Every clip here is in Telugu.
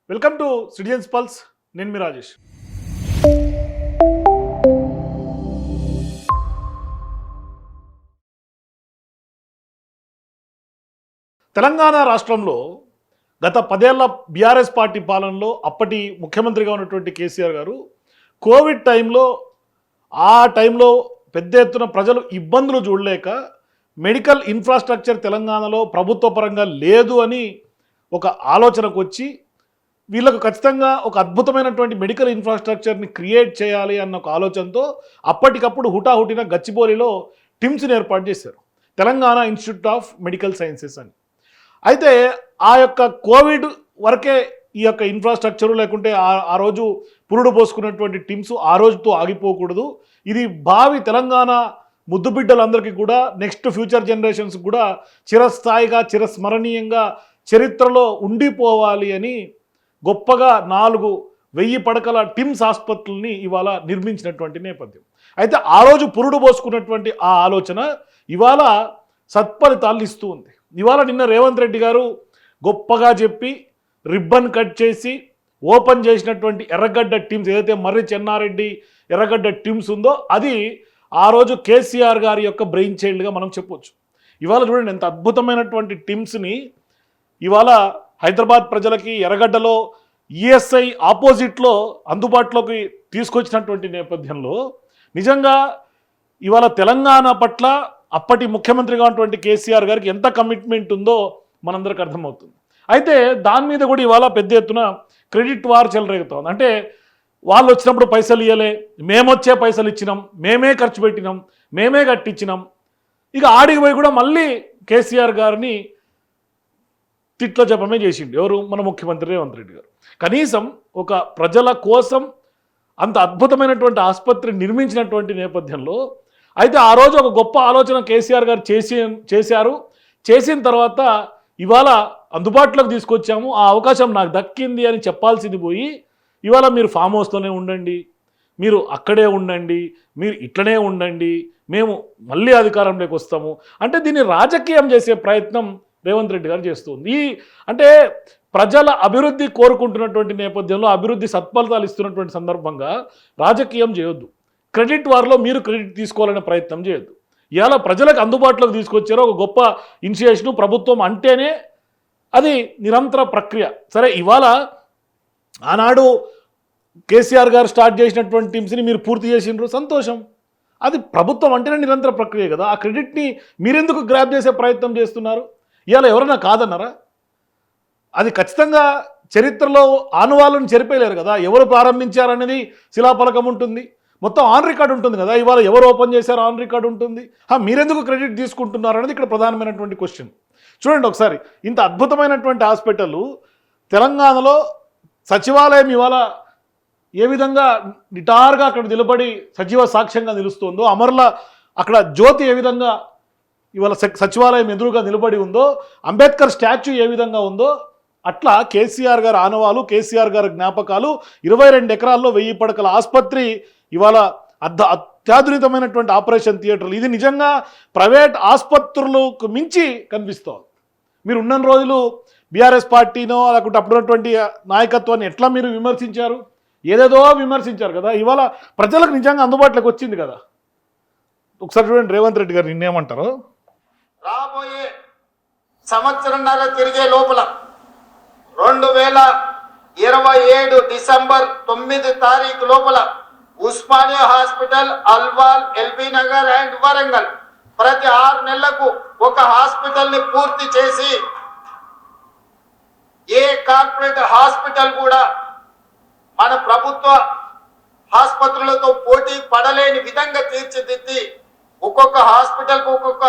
Welcome to citizens pulse. నేను మీ రాజేష్. తెలంగాణ రాష్ట్రంలో గత 10 ఏళ్ల బీఆర్ఎస్ పార్టీ పాలనలో అప్పటి ముఖ్యమంత్రిగా ఉన్నటువంటి కేసీఆర్ గారు కోవిడ్ టైంలో పెద్ద ఎత్తున ప్రజలు ఇబ్బందులు చూడలేక మెడికల్ ఇన్ఫ్రాస్ట్రక్చర్ తెలంగాణలో ప్రభుత్వ పరంగా లేదు అని ఒక ఆలోచనకు వచ్చి వీళ్ళకు ఖచ్చితంగా ఒక అద్భుతమైనటువంటి మెడికల్ ఇన్ఫ్రాస్ట్రక్చర్ని క్రియేట్ చేయాలి అన్న ఒక ఆలోచనతో అప్పటికప్పుడు హుటాహుటిన గచ్చిబౌలిలో టిమ్స్ని ఏర్పాటు చేశారు, Telangana institute of medical sciences అని. అయితే ఆ యొక్క కోవిడ్ వరకే ఈ యొక్క ఇన్ఫ్రాస్ట్రక్చరు లేకుంటే ఆ రోజు పురుడు పోసుకున్నటువంటి టిమ్స్ ఆ రోజుతో ఆగిపోకూడదు. ఇది భావి తెలంగాణ ముద్దుబిడ్డలందరికీ కూడా నెక్స్ట్ ఫ్యూచర్ జనరేషన్స్ కూడా చిరస్థాయిగా చిరస్మరణీయంగా చరిత్రలో ఉండిపోవాలి అని గొప్పగా 4,000 పడకల టిమ్స్ ఆసుపత్రుల్ని ఇవాళ నిర్మించినటువంటి నేపథ్యం. అయితే ఆ రోజు పురుడు పోసుకున్నటువంటి ఆ ఆలోచన ఇవాళ సత్ఫలితాలు ఇస్తూ ఉంది. ఇవాళ నిన్న రేవంత్ రెడ్డి గారు గొప్పగా చెప్పి రిబ్బన్ కట్ చేసి ఓపెన్ చేసినటువంటి ఎర్రగడ్డ టిమ్స్, ఏదైతే మర్రి చెన్నారెడ్డి ఎర్రగడ్డ టిమ్స్ ఉందో అది ఆ రోజు కేసీఆర్ గారి యొక్క బ్రెయిన్ చైల్డ్గా మనం చెప్పొచ్చు. ఇవాళ చూడండి ఎంత అద్భుతమైనటువంటి టిమ్స్ని ఇవాళ హైదరాబాద్ ప్రజలకి ఎర్రగడ్డలో ఈఎస్ఐ ఆపోజిట్లో అందుబాటులోకి తీసుకొచ్చినటువంటి నేపథ్యంలో నిజంగా ఇవాళ తెలంగాణ పట్ల అప్పటి ముఖ్యమంత్రిగా ఉన్నటువంటి కేసీఆర్ గారికి ఎంత కమిట్మెంట్ ఉందో మనందరికి అర్థమవుతుంది. అయితే దాని మీద కూడా ఇవాళ పెద్ద ఎత్తున క్రెడిట్ వార్ చెలరేగుతోంది. అంటే వాళ్ళు వచ్చినప్పుడు పైసలు ఇవ్వలే, మేమొచ్చే పైసలు ఇచ్చినాం, మేమే ఖర్చు పెట్టినాం, మేమే కట్టించినాం. ఇక ఆడికి పోయి కూడా మళ్ళీ కేసీఆర్ గారిని తిట్ల జపమే చేసిండు ఎవరు, మన ముఖ్యమంత్రి రేవంత్ రెడ్డి గారు. కనీసం ఒక ప్రజల కోసం అంత అద్భుతమైనటువంటి ఆసుపత్రి నిర్మించినటువంటి నేపథ్యంలో అయితే ఆ రోజు ఒక గొప్ప ఆలోచన కేసీఆర్ గారు చేశారు. చేసిన తర్వాత ఇవాళ అందుబాటులోకి తీసుకొచ్చాము, ఆ అవకాశం నాకు దక్కింది అని చెప్పాల్సింది పోయి ఇవాళ మీరు ఫామ్ హౌస్లోనే ఉండండి, మీరు అక్కడే ఉండండి, మీరు ఇట్లనే ఉండండి, మేము మళ్ళీ అధికారంలోకి వస్తాము అంటే దీన్ని రాజకీయం చేసే ప్రయత్నం రేవంత్ రెడ్డి గారు చేస్తుంది. అంటే ప్రజల అభివృద్ధి కోరుకుంటున్నటువంటి నేపథ్యంలో అభివృద్ధి సత్ఫలితాలు ఇస్తున్నటువంటి సందర్భంగా రాజకీయం చేయొద్దు. క్రెడిట్ వార్లో మీరు క్రెడిట్ తీసుకోవాలనే ప్రయత్నం చేయొద్దు. ఇవాళ ప్రజలకు అందుబాటులోకి తీసుకొచ్చారో ఒక గొప్ప ఇనిషియేషను ప్రభుత్వం అంటేనే అది నిరంతర ప్రక్రియ. సరే ఇవాళ ఆనాడు కేసీఆర్ గారు స్టార్ట్ చేసినటువంటి టీమ్స్ని మీరు పూర్తి చేసినారు, సంతోషం. అది ప్రభుత్వం అంటేనే నిరంతర ప్రక్రియ కదా. ఆ క్రెడిట్ని మీరెందుకు గ్రాప్ చేసే ప్రయత్నం చేస్తున్నారు? ఇవాళ ఎవరైనా కాదన్నారా? అది ఖచ్చితంగా చరిత్రలో ఆనవాళ్ళను చెరిపేయలేరు కదా. ఎవరు ప్రారంభించారనేది శిలాఫలకం ఉంటుంది, మొత్తం ఆన్ రికార్డ్ ఉంటుంది కదా. ఇవాళ ఎవరు ఓపెన్ చేశారో ఆన్ రికార్డ్ ఉంటుంది. మీరెందుకు క్రెడిట్ తీసుకుంటున్నారు అనేది ఇక్కడ ప్రధానమైనటువంటి క్వశ్చన్. చూడండి ఒకసారి, ఇంత అద్భుతమైనటువంటి హాస్పిటల్ తెలంగాణలో సచివాలయం ఇవాళ ఏ విధంగా నిటారుగా అక్కడ నిలబడి సజీవ సాక్ష్యంగా నిలుస్తుందో, అమర్ల అక్కడ జ్యోతి ఏ విధంగా ఇవాళ సచివాలయం ఎదురుగా నిలబడి ఉందో, అంబేద్కర్ స్టాచ్యూ ఏ విధంగా ఉందో, అట్లా కేసీఆర్ గారి ఆనవాలు, కేసీఆర్ గారి జ్ఞాపకాలు 22 ఎకరాల్లో 1000 పడకల ఆసుపత్రి ఇవాళ అత్యాధునితమైనటువంటి ఆపరేషన్ థియేటర్లు. ఇది నిజంగా ప్రైవేట్ ఆసుపత్రులకు మించి కనిపిస్తోంది. మీరు ఉన్న రోజులు బీఆర్ఎస్ పార్టీనో లేకుంటే అప్పుడున్నటువంటి నాయకత్వాన్ని ఎట్లా మీరు విమర్శించారు? ఏదేదో విమర్శించారు కదా. ఇవాళ ప్రజలకు నిజంగా అందుబాటులోకి వచ్చింది కదా. ఒకసారి చూడండి రేవంత్ రెడ్డి గారు నిన్నేమంటారు. రాబోయే సంవత్సరంన్నర తిరిగే లోపల 2027 డిసెంబర్ 9 తారీఖు లోపల Osmania hospital, Alwal, LB Nagar and Warangal ప్రతి 6 నెలలకు ఒక హాస్పిటల్ ని పూర్తి చేసి ఏ కార్పొరేట్ హాస్పిటల్ కూడా మన ప్రభుత్వ ఆసుపత్రులతో పోటీ పడలేని విధంగా తీర్చిదిద్ది ఒక్కొక్క హాస్పిటల్కు ఒక్కొక్క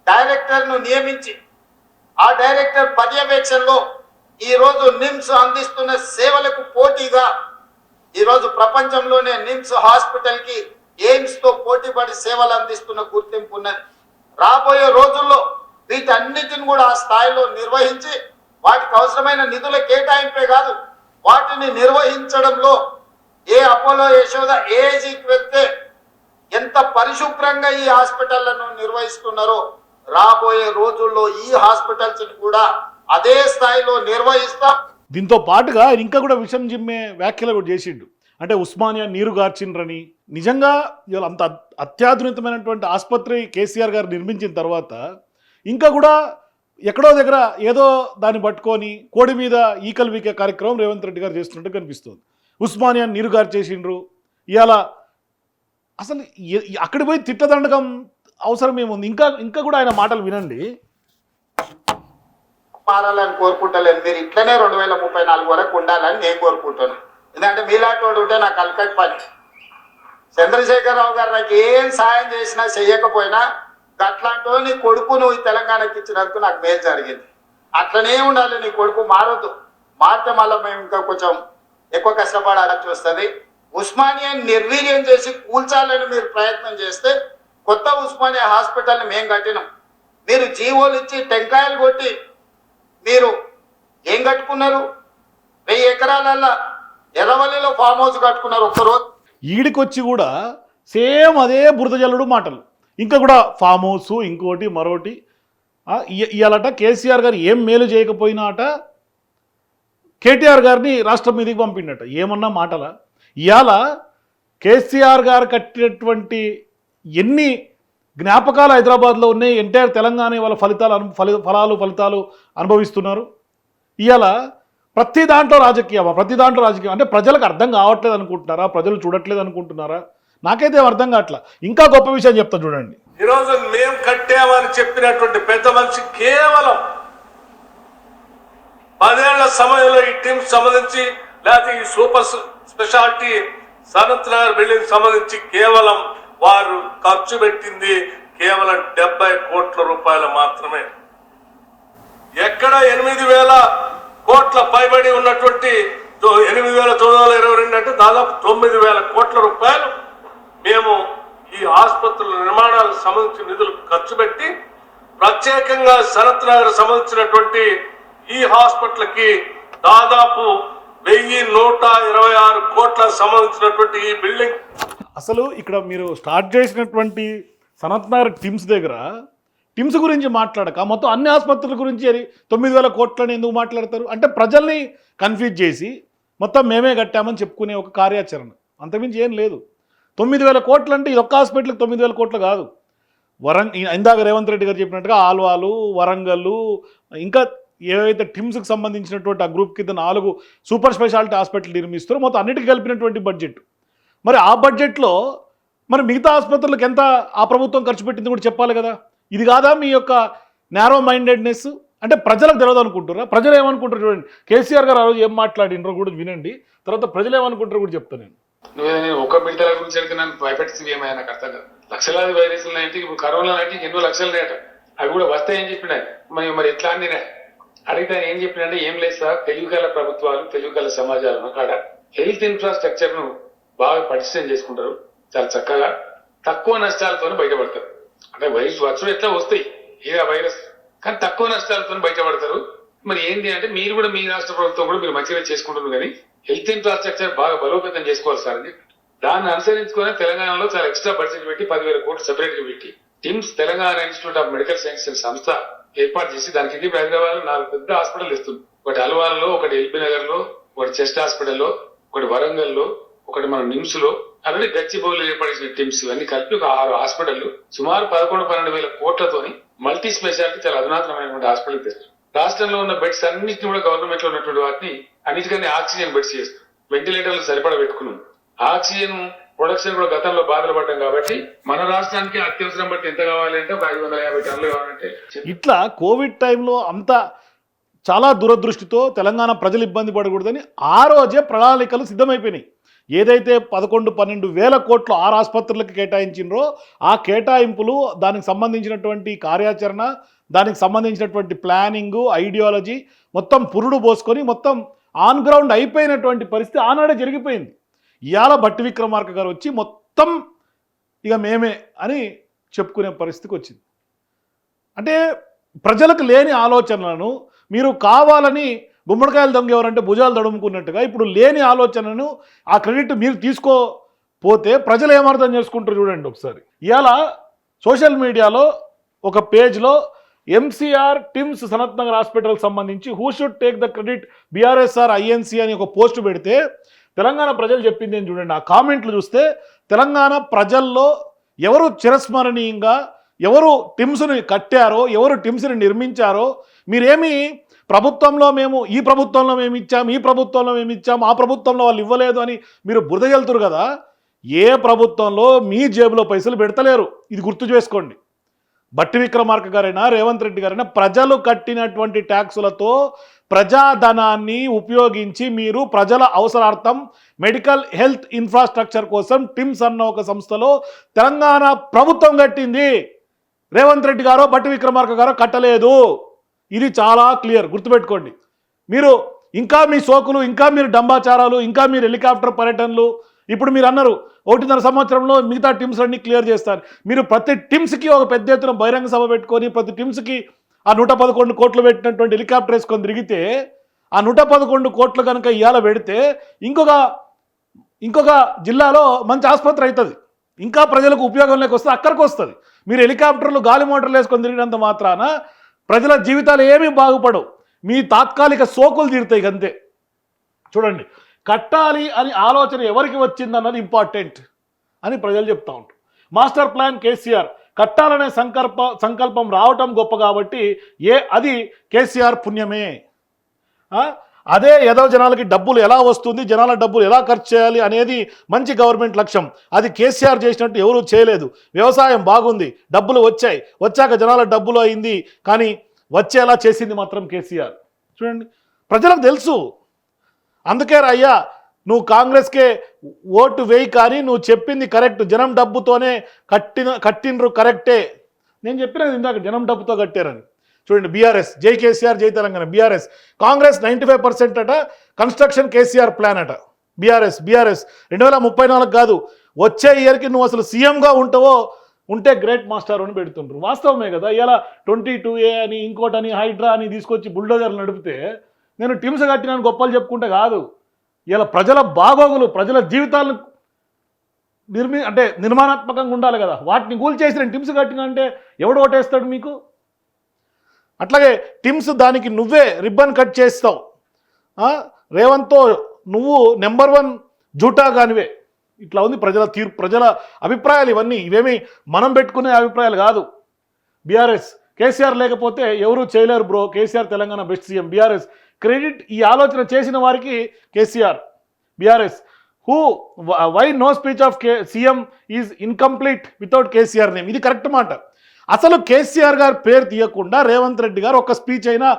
డైరెక్టర్ను నియమించి ఆ డైరెక్టర్ పర్యవేక్షణలో ఈరోజు నిమ్స్ అందిస్తున్న సేవలకు పోటీగా ఈరోజు ప్రపంచంలోనే నిమ్స్ హాస్పిటల్కి ఎయిమ్స్తో పోటీపడి సేవలు అందిస్తున్న గుర్తింపు ఉన్నది. రాబోయే రోజుల్లో వీటన్నిటిని కూడా ఆ స్థాయిలో నిర్వహించి వాటికి అవసరమైన నిధుల కేటాయింపే కాదు, వాటిని నిర్వహించడంలో ఏ అపోలో, యశోద, ఏఐజీకి వెళ్తే ఎంత పరిశుభ్రంగా ఈ హాస్పిటళ్లను నిర్వహిస్తున్నారో రాబోయే రోజుల్లో ఈ హాస్పిటల్స్ కూడా అదే స్థాయిలో నిర్వహిస్తాం. దీంతో పాటుగా ఆయన ఇంకా కూడా విషం జిమ్మే వ్యాఖ్యలు కూడా చేసిండు. అంటే ఉస్మానియా నీరు గార్చిండ్రని. నిజంగా ఇవాళ అంత అత్యాధునితమైనటువంటి ఆసుపత్రి కేసీఆర్ గారు నిర్మించిన తర్వాత ఇంకా కూడా ఎక్కడో దగ్గర ఏదో దాన్ని పట్టుకొని కోడి మీద ఈకలు వీకే కార్యక్రమం రేవంత్ రెడ్డి గారు చేస్తున్నట్టు కనిపిస్తుంది. ఉస్మానియా నీరు గార్చేసిండ్రు. ఇవాళ అసలు అక్కడికి పోయి తిట్టదండకం అవసరం ఏముంది? ఇంకా ఇంకా కూడా ఆయన మాటలు వినండి. మారాలని కోరుకుంటలేదు. మీరు ఇట్లనే 2034 వరకు ఉండాలని నేను కోరుకుంటున్నాను. ఎందుకంటే మీలాంటి వాడు ఉంటే నాకు అలకట్ పని. చంద్రశేఖరరావు గారు నాకు ఏం సాయం చేసినా చెయ్యకపోయినా అట్లాంటి నీ కొడుకు నువ్వు ఈ తెలంగాణకి ఇచ్చినందుకు నాకు మేలు జరిగింది. అట్లనే ఉండాలి. నీ కొడుకు మారద్దు. మారితే మళ్ళీ మేము ఇంకా కొంచెం ఎక్కువ కష్టపడాల్సి వస్తుంది. ఉస్మానియాని నిర్వీర్యం చేసి కూల్చాలని మీరు ప్రయత్నం చేస్తే కొత్త ఉస్మానియా హాస్పిటల్ని మేము కట్టినాం. మీరు జీవోలు ఇచ్చి టెంకాయలు కొట్టి మీరు ఏం కట్టుకున్నారు? 1000 ఎకరాలల్లా ఎర్రవల్లిలో ఫామ్ హౌస్ కట్టుకున్నారు ఒక్కరోజు. ఈడికొచ్చి కూడా సేమ్ అదే బురద జల్లుడు మాటలు. ఇంకా కూడా ఫామ్ హౌస్ ఇంకోటి మరోటి. ఇవాళట కేసీఆర్ గారు ఏం మేలు చేయకపోయినా అట కేటీఆర్ గారిని రాష్ట్రం మీదకి పంపిండట. ఏమన్నా మాటలా? ఇవాళ కేసీఆర్ గారు కట్టినటువంటి ఎన్ని జ్ఞాపకాలు హైదరాబాద్లో ఉన్నాయి. ఎంటైర్ తెలంగాణ వాళ్ళ ఫలితాలు అనుభవిస్తున్నారు. ఇవాళ ప్రతి దాంట్లో రాజకీయం అంటే ప్రజలకు అర్థం కావట్లేదు అనుకుంటున్నారా? ప్రజలు చూడట్లేదు అనుకుంటున్నారా? నాకైతే అర్థం కావట్లా. ఇంకా గొప్ప విషయం చెప్తా చూడండి. ఈరోజు మేము కట్టామని చెప్పినటువంటి పెద్ద మనిషి కేవలం 10 ఏళ్ల సమయంలో ఈ టీం సంబంధించి లేకపోతే ఈ super speciality Sanath Nagar building సంబంధించి కేవలం వారు ఖర్చు పెట్టింది కేవలం 70 కోట్ల రూపాయలు మాత్రమే. ఎక్కడ 8,000 కోట్ల పైబడి ఉన్నటువంటి 8,922 అంటే దాదాపు 9,000 కోట్ల రూపాయలు మేము ఈ ఆసుపత్రుల నిర్మాణాలకు సంబంధించిన నిధులు ఖర్చు పెట్టి ప్రత్యేకంగా సనత్ నగర్ సంబంధించినటువంటి ఈ హాస్పిటల్కి దాదాపు 1,126 కోట్ల సంబంధించినటువంటి ఈ బిల్డింగ్. అసలు ఇక్కడ మీరు స్టార్ట్ చేసినటువంటి సనత్ నగర్ టిమ్స్ దగ్గర టిమ్స్ గురించి మాట్లాడక మొత్తం అన్ని ఆసుపత్రుల గురించి 9,000 కోట్లని ఎందుకు మాట్లాడతారు? అంటే ప్రజల్ని కన్ఫ్యూజ్ చేసి మొత్తం మేమే కట్టామని చెప్పుకునే ఒక కార్యాచరణ, అంతకుమించి ఏం లేదు. 9,000 కోట్లు అంటే ఇది ఒక్క హాస్పిటల్కి 9,000 కోట్లు కాదు. ఇందాక రేవంత్ రెడ్డి గారు చెప్పినట్టుగా ఆల్వాలు, వరంగల్, ఇంకా ఏవైతే టిమ్స్కి సంబంధించినటువంటి ఆ గ్రూప్ కింద 4 సూపర్ స్పెషాలిటీ హాస్పిటల్ నిర్మిస్తారో మొత్తం అన్నిటికీ కలిపినటువంటి బడ్జెట్. మరి ఆ బడ్జెట్లో మరి మిగతా ఆసుపత్రులకు ఎంత ఆ ప్రభుత్వం ఖర్చు పెట్టింది కూడా చెప్పాలి కదా. ఇది కాదా మీ యొక్క నేరో మైండెడ్నెస్? అంటే ప్రజలకు తెలియదు అనుకుంటారా? ప్రజలు ఏమనుకుంటారు చూడండి. కేసీఆర్ గారు ఆ రోజు ఏం మాట్లాడినరో కూడా వినండి. తర్వాత ప్రజలు ఏమనుకుంటారో కూడా చెప్తాను నేను. నేను ఒక బిడ్డల గురించి అడిగితే నన్ను భయపెట్టింది ఏమైనా నాకు అర్థం కాదు. లక్షలాది వైరస్లు అంటే ఇప్పుడు కరోనా అంటే ఎన్నో లక్షలు రేట అవి కూడా వస్తాయని చెప్పినా మరి ఎట్లా అని అడిగితే ఏం చెప్పినంటే ఏం లేదు సార్, తెలుగుగల ప్రభుత్వాలు తెలుగుగల సమాజాలను కాడ హెల్త్ ఇన్ఫ్రాస్ట్రక్చర్ ను బాగా పటిష్టం చేసుకుంటారు. చాలా చక్కగా తక్కువ నష్టాలతో బయటపడతారు. అంటే వైరస్ వచ్చుడు ఎట్లా వస్తాయి ఏదో వైరస్, కానీ తక్కువ నష్టాలతో బయటపడతారు. మరి ఏంటి అంటే మీరు కూడా మీ రాష్ట్ర ప్రభుత్వం కూడా మీరు మంచిగా చేసుకుంటున్నారు, కానీ హెల్త్ ఇన్ఫ్రాస్ట్రక్చర్ బాగా బలోపేతం చేసుకోవాలి సార్ అని చెప్పి దాన్ని అనుసరించుకొని తెలంగాణలో చాలా ఎక్స్ట్రా బడ్జెట్ పెట్టి 10,000 కోట్లు సెపరేట్ గా పెట్టి TIMS Telangana institute of medical sciences సంస్థ ఏర్పాటు చేసి దానికి కింద హైదరాబాద్ 4 పెద్ద హాస్పిటల్ ఇస్తుంది. ఒకటి అల్వాల్లో, ఒకటి ఎల్బీ నగర్ లో, ఒకటి చెస్ట్ హాస్పిటల్లో, ఒకటి వరంగల్ లో, ఒకటి మన నిమ్స్ లో, అలాగే గచ్చిబౌలిలో ఏర్పడిన టిమ్స్ అన్ని కలిపి ఒక 6 హాస్పిటల్ సుమారు 11-12 కోట్లతోని మల్టీ స్పెషాలిటీ చాలా అధునాతనమైనటువంటి హాస్పిటల్ తెస్తారు. రాష్ట్రంలో ఉన్న బెడ్స్ అన్నింటినీ కూడా గవర్నమెంట్ లో ఉన్నటువంటి వాటిని అన్నిటికన్నా ఆక్సిజన్ బెడ్స్ చేస్తాం. వెంటిలేటర్లు సరిపడా పెట్టుకున్నాం. ఆక్సిజన్ ప్రొడక్షన్ కూడా గతంలో బాధలు పడ్డాం కాబట్టి మన రాష్ట్రానికి అత్యవసరం బట్టి ఎంత కావాలి అంటే ఒక 550 టన్నులు కావాలంటే ఇట్లా కోవిడ్ టైంలో అంతా చాలా దురదృష్టితో తెలంగాణ ప్రజలు ఇబ్బంది పడకూడదని ఆ రోజే ప్రణాళికలు సిద్ధమైపోయినాయి. ఏదైతే 11-12 వేల కోట్లు 6 ఆసుపత్రులకు కేటాయించినరో ఆ కేటాయింపులు, దానికి సంబంధించినటువంటి కార్యాచరణ, దానికి సంబంధించినటువంటి ప్లానింగు, ఐడియాలజీ మొత్తం పురుడు పోసుకొని మొత్తం ఆన్ గ్రౌండ్ అయిపోయినటువంటి పరిస్థితి ఆనాడే జరిగిపోయింది. ఇవాళ బట్టి విక్రమార్క గారు వచ్చి మొత్తం ఇక మేమే అని చెప్పుకునే పరిస్థితికి వచ్చింది. అంటే ప్రజలకు లేని ఆలోచనలను మీరు కావాలని గుమ్మడికాయలు దొంగేవారంటే భుజాలు దడుముకున్నట్టుగా ఇప్పుడు లేని ఆలోచనను ఆ క్రెడిట్ మీరు తీసుకోపోతే ప్రజలు ఏమర్థం చేసుకుంటారు చూడండి ఒకసారి. ఇవాళ సోషల్ మీడియాలో ఒక పేజ్లో MCR TIMS Sanath Nagar hospital సంబంధించి who should take the credit BRS or INC అని ఒక పోస్ట్ పెడితే తెలంగాణ ప్రజలు చెప్పింది ఏం చూడండి. ఆ కామెంట్లు చూస్తే తెలంగాణ ప్రజల్లో ఎవరు చిరస్మరణీయంగా ఎవరు టిమ్స్ని కట్టారో, ఎవరు టిమ్స్ని నిర్మించారో, మీరేమి ప్రభుత్వంలో మేము ఈ ప్రభుత్వంలో మేము ఇచ్చాం, ఈ ప్రభుత్వంలో మేము ఇచ్చాం, ఆ ప్రభుత్వంలో వాళ్ళు ఇవ్వలేదు అని మీరు బురద చెల్తురు కదా. ఏ ప్రభుత్వంలో మీ జేబులో పైసలు పెడతలేరు, ఇది గుర్తు చేసుకోండి. బట్టి విక్రమార్క గారైనా రేవంత్ రెడ్డి గారైనా ప్రజలు కట్టినటువంటి ట్యాక్సులతో ప్రజాధనాన్ని ఉపయోగించి మీరు ప్రజల అవసరార్థం మెడికల్ హెల్త్ ఇన్ఫ్రాస్ట్రక్చర్ కోసం టిమ్స్ అన్న ఒక సంస్థలో తెలంగాణ ప్రభుత్వం కట్టింది. రేవంత్ రెడ్డి గారో బట్టి విక్రమార్క గారో కట్టలేదు. ఇది చాలా క్లియర్, గుర్తుపెట్టుకోండి. మీరు ఇంకా మీ సోకులు, ఇంకా మీరు డంబాచారాలు, ఇంకా మీరు హెలికాప్టర్ పర్యటనలు, ఇప్పుడు మీరు అన్నారు 1.5 సంవత్సరంలో మిగతా టీమ్స్ అన్ని క్లియర్ చేస్తారు. మీరు ప్రతి టీమ్స్కి ఒక పెద్ద ఎత్తున బహిరంగ సభ పెట్టుకొని ప్రతి టీమ్స్కి ఆ 111 కోట్లు పెట్టినటువంటి హెలికాప్టర్ వేసుకొని తిరిగితే ఆ 111 కోట్లు కనుక ఇవాళ పెడితే ఇంకొక జిల్లాలో మంచి ఆసుపత్రి అవుతుంది, ఇంకా ప్రజలకు ఉపయోగంలోకి వస్తుంది, అక్కడికి వస్తుంది. మీరు హెలికాప్టర్లు గాలి మోటార్లు వేసుకొని తిరిగినంత మాత్రాన ప్రజల జీవితాలు ఏమీ బాగుపడవు, మీ తాత్కాలిక సోకులు తీరుతాయి అంతే. చూడండి, కట్టాలి అని ఆలోచన ఎవరికి వచ్చిందన్నది ఇంపార్టెంట్ అని ప్రజలు చెప్తా ఉంటారు. మాస్టర్ ప్లాన్ కేసీఆర్, కట్టాలనే సంకల్పం రావటం గొప్ప కాబట్టి అది కేసీఆర్ పుణ్యమే. అదే ఏదో జనాలకి డబ్బులు ఎలా వస్తుంది, జనాల డబ్బులు ఎలా ఖర్చు చేయాలి అనేది మంచి గవర్నమెంట్ లక్ష్యం. అది కేసీఆర్ చేసినట్టు ఎవరూ చేయలేదు. వ్యవసాయం బాగుంది, డబ్బులు వచ్చాయి, వచ్చాక జనాల డబ్బులు అయింది, కానీ వచ్చేలా చేసింది మాత్రం కేసీఆర్. చూడండి, ప్రజలకు తెలుసు. అందుకే అయ్యా నువ్వు కాంగ్రెస్కే ఓటు వేయి, కానీ నువ్వు చెప్పింది కరెక్ట్, జనం డబ్బుతోనే కట్టినరు కరెక్టే. నేను చెప్పినది ఇందాక జనం డబ్బుతో కట్టారని. చూడండి, బీఆర్ఎస్ జై కేసీఆర్ జై తెలంగాణ, బీఆర్ఎస్. కాంగ్రెస్ 95% అట కన్స్ట్రక్షన్ కేసీఆర్ ప్లాన్ అట. బీఆర్ఎస్ 2034 కాదు, వచ్చే ఇయర్కి నువ్వు అసలు సీఎంగా ఉంటే గ్రేట్ మాస్టర్ అని పెడుతుండ్రు. వాస్తవమే కదా. ఇలా 22A అని ఇంకోటని హైడ్రా అని తీసుకొచ్చి బుల్డోజర్లు నడిపితే నేను టీమ్స్ కట్టినాను గొప్పలు చెప్పుకుంటే కాదు. ఇలా ప్రజల బాగోగులు, ప్రజల జీవితాలను నిర్మాణాత్మకంగా ఉండాలి కదా. వాటిని కూల్ చేసి టీమ్స్ కట్టినా అంటే ఎవడు ఓటేస్తాడు మీకు? అట్లాగే టీమ్స్ దానికి నువ్వే రిబ్బన్ కట్ చేస్తావు. రేవంత్తో నువ్వు నెంబర్ 1 జూటాగానివే. ఇట్లా ఉంది ప్రజల తీర్పు, ప్రజల అభిప్రాయాలు. ఇవేమి మనం పెట్టుకునే అభిప్రాయాలు కాదు. బీఆర్ఎస్ కేసీఆర్ లేకపోతే ఎవరు చేయలేరు bro, KCR Telangana best CM. BRS credit, ఈ ఆలోచన చేసిన వారికి KCR. BRS why no speech of CM is incomplete without KCR name. ఇది కరెక్ట్ మాట. అసలు కేసీఆర్ గారి పేరు తీయకుండా రేవంత్ రెడ్డి గారు ఒక స్పీచ్ అయినా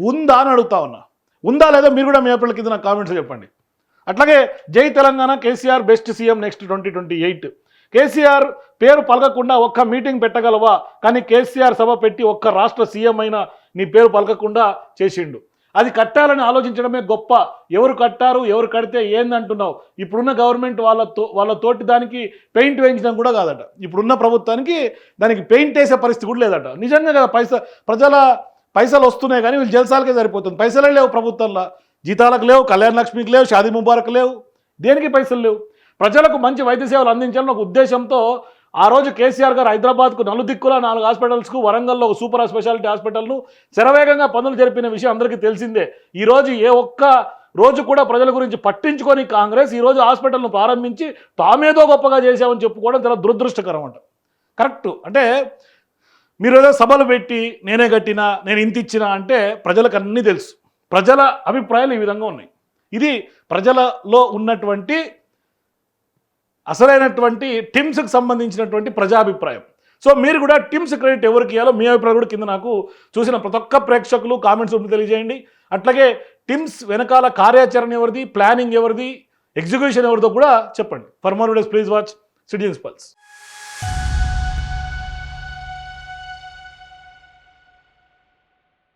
ఉందా అని అడుగుతా ఉన్నా. ఉందా లేదా మీరు కూడా మీ ఏప్రిల్ కింద నాకు కామెంట్స్ చెప్పండి. అట్లాగే జై Telangana KCR best CM next 2028. KCR పేరు పలకకుండా ఒక్క మీటింగ్ పెట్టగలవా? కానీ కేసీఆర్ సభ పెట్టి ఒక్క రాష్ట్ర సీఎం అయినా నీ పేరు పలకకుండా చేసిండు. అది కట్టాలని ఆలోచించడమే గొప్ప. ఎవరు కట్టారు, ఎవరు కడితే ఏందంటున్నావు? ఇప్పుడున్న గవర్నమెంట్ వాళ్ళ తోటి దానికి పెయింట్ వేయించడం కూడా కాదట. ఇప్పుడున్న ప్రభుత్వానికి దానికి పెయింట్ వేసే పరిస్థితి కూడా లేదట. నిజంగా కదా, ప్రజల పైసలు వస్తున్నాయి కానీ వీళ్ళు జల్సాలకే సరిపోతుంది. పైసలే లేవు ప్రభుత్వంలో, జీతాలకు లేవు, కళ్యాణ లక్ష్మికి లేవు, షాదీ ముబారక్ లేవు, దేనికి పైసలు లేవు. ప్రజలకు మంచి వైద్య సేవలు అందించాలని ఒక ఉద్దేశంతో ఆ రోజు కేసీఆర్ గారు హైదరాబాద్కు నలుదిక్కుల 4 హాస్పిటల్స్కు, వరంగల్లో ఒక సూపర్ స్పెషాలిటీ హాస్పిటల్ను శరవేగంగా పనులు జరిపిన విషయం అందరికీ తెలిసిందే. ఈరోజు ఏ ఒక్క రోజు కూడా ప్రజల గురించి పట్టించుకొని కాంగ్రెస్ ఈరోజు హాస్పిటల్ను ప్రారంభించి తామేదో గొప్పగా చేశామని చెప్పుకోవడం చాలా దురదృష్టకరం అంట. కరెక్ట్. అంటే మీరు ఏదో సభలు పెట్టి నేనే కట్టినా, నేను ఇంత ఇచ్చినా అంటే ప్రజలకు అన్నీ తెలుసు. ప్రజల అభిప్రాయాలు ఈ విధంగా ఉన్నాయి. ఇది ప్రజలలో ఉన్నటువంటి అసలైనటువంటి టిమ్స్కి సంబంధించినటువంటి ప్రజాభిప్రాయం. సో మీరు కూడా టిమ్స్ క్రెడిట్ ఎవరికి ఇవ్వాలో మీ అభిప్రాయం కూడా కింద నాకు చూసిన ప్రతి ఒక్క ప్రేక్షకులు కామెంట్స్ రూపంలో తెలియజేయండి. అట్లాగే టిమ్స్ వెనకాల కార్యాచరణ ఎవరిది, ప్లానింగ్ ఎవరిది, ఎగ్జిక్యూషన్ ఎవరిదో కూడా చెప్పండి. For more videos please watch citizens pulse.